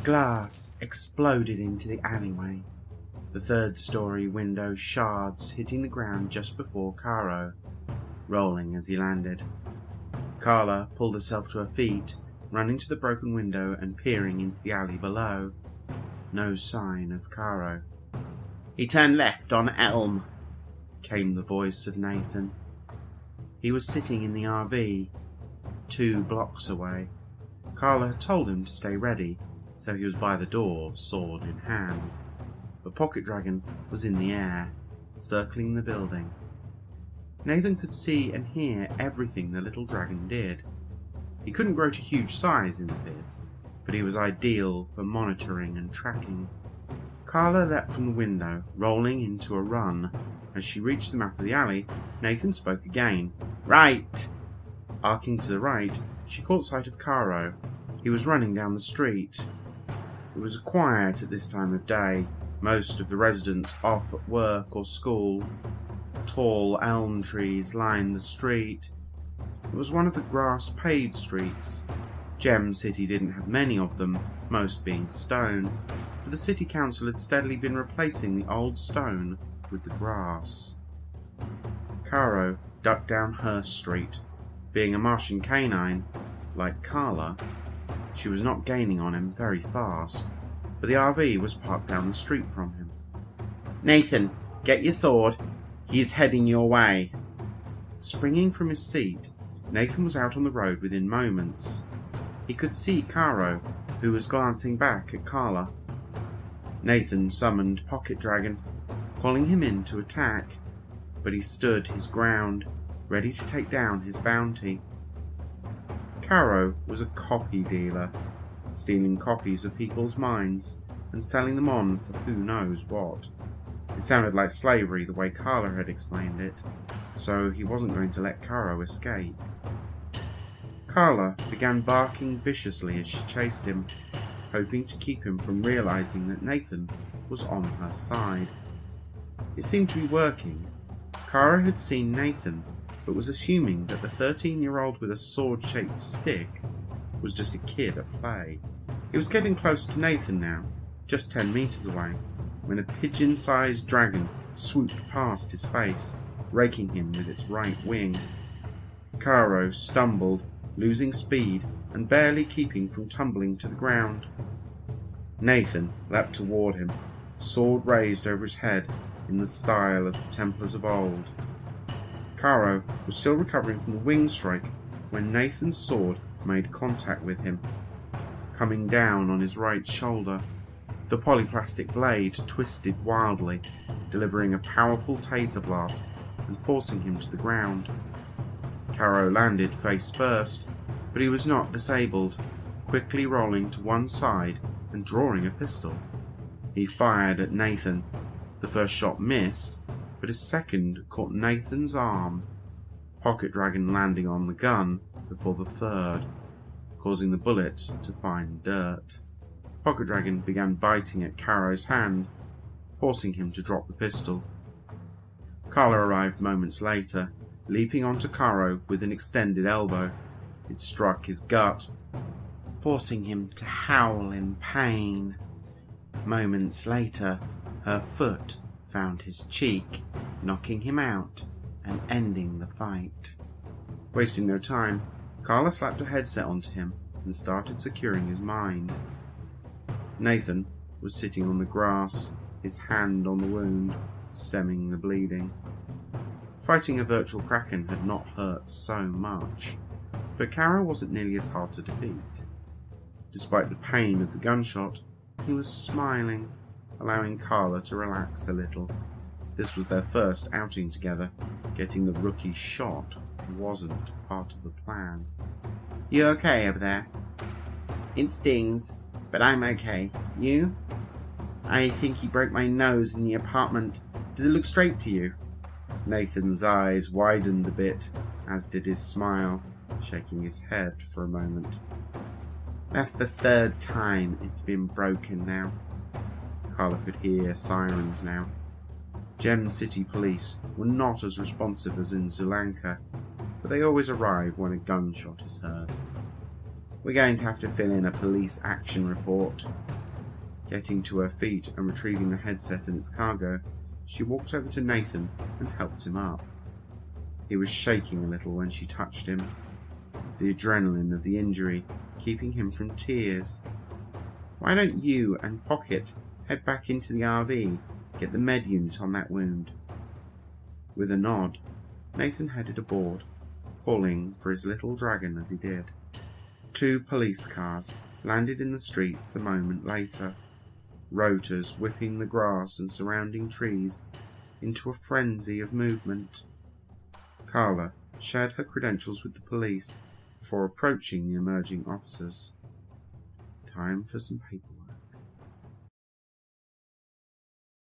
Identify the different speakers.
Speaker 1: Glass exploded into the alleyway, the third-story window shards hitting the ground just before Caro, rolling as he landed. Carla pulled herself to her feet, running to the broken window and peering into the alley below. No sign of Caro. "He turned left on Elm," came the voice of Nathan. He was sitting in the RV, 2 blocks away. Carla had told him to stay ready, so he was by the door, sword in hand. The pocket dragon was in the air, circling the building. Nathan could see and hear everything the little dragon did. He couldn't grow to huge size in this, but he was ideal for monitoring and tracking. Carla leapt from the window, rolling into a run. As she reached the mouth of the alley, Nathan spoke again. "Right!" Arcing to the right, she caught sight of Caro. He was running down the street. It was quiet at this time of day, most of the residents off at work or school. Tall elm trees lined the street. It was one of the grass-paved streets. Gem City didn't have many of them, most being stone, but the city council had steadily been replacing the old stone with the grass. Caro ducked down Hurst Street. Being a Martian canine, like Carla, she was not gaining on him very fast, but the RV was parked down the street from him. "Nathan, get your sword. He is heading your way." Springing from his seat, Nathan was out on the road within moments. He could see Caro, who was glancing back at Carla. Nathan summoned Pocket Dragon, calling him in to attack, but he stood his ground, ready to take down his bounty. Caro was a copy dealer, stealing copies of people's minds and selling them on for who knows what. It sounded like slavery the way Carla had explained it, so he wasn't going to let Caro escape. Carla began barking viciously as she chased him, hoping to keep him from realizing that Nathan was on her side. It seemed to be working. Caro had seen Nathan, but was assuming that the 13-year-old with a sword-shaped stick was just a kid at play. He was getting close to Nathan now, just 10 meters away, when a pigeon-sized dragon swooped past his face, raking him with its right wing. Caro stumbled, losing speed and barely keeping from tumbling to the ground. Nathan leapt toward him, sword raised over his head in the style of the Templars of old. Caro was still recovering from the wing strike when Nathan's sword made contact with him, coming down on his right shoulder. The polyplastic blade twisted wildly, delivering a powerful taser blast and forcing him to the ground. Caro landed face first, but he was not disabled, quickly rolling to one side and drawing a pistol. He fired at Nathan. The first shot missed, but his second caught Nathan's arm, Pocket Dragon landing on the gun before the third, causing the bullet to find dirt. Pocket Dragon began biting at Caro's hand, forcing him to drop the pistol. Carla arrived moments later, leaping onto Caro with an extended elbow. It struck his gut, forcing him to howl in pain. Moments later, her foot found his cheek, knocking him out and ending the fight. Wasting no time, Carla slapped a headset onto him and started securing his mind. Nathan was sitting on the grass, his hand on the wound, stemming the bleeding. Fighting a virtual kraken had not hurt so much, but Caro wasn't nearly as hard to defeat. Despite the pain of the gunshot, he was smiling, allowing Carla to relax a little. This was their first outing together. Getting the rookie shot wasn't part of the plan. "You okay over there?" "It stings, but I'm okay. You?" "I think he broke my nose in the apartment. Does it look straight to you?" Nathan's eyes widened a bit, as did his smile, shaking his head for a moment. "That's the 3rd time it's been broken now." Carla could hear sirens now. Gem City police were not as responsive as in Sri Lanka, but they always arrive when a gunshot is heard. We're going to have to fill in a police action report. Getting to her feet and retrieving the headset and its cargo, she walked over to Nathan and helped him up. He was shaking a little when she touched him, the adrenaline of the injury keeping him from tears. Why don't you and Pocket head back into the RV, get the med unit on that wound? With a nod, Nathan headed aboard, calling for his little dragon as he did. 2 police cars landed in the streets a moment later, rotors whipping the grass and surrounding trees into a frenzy of movement. Carla shared her credentials with the police before approaching the emerging officers. Time for some paperwork.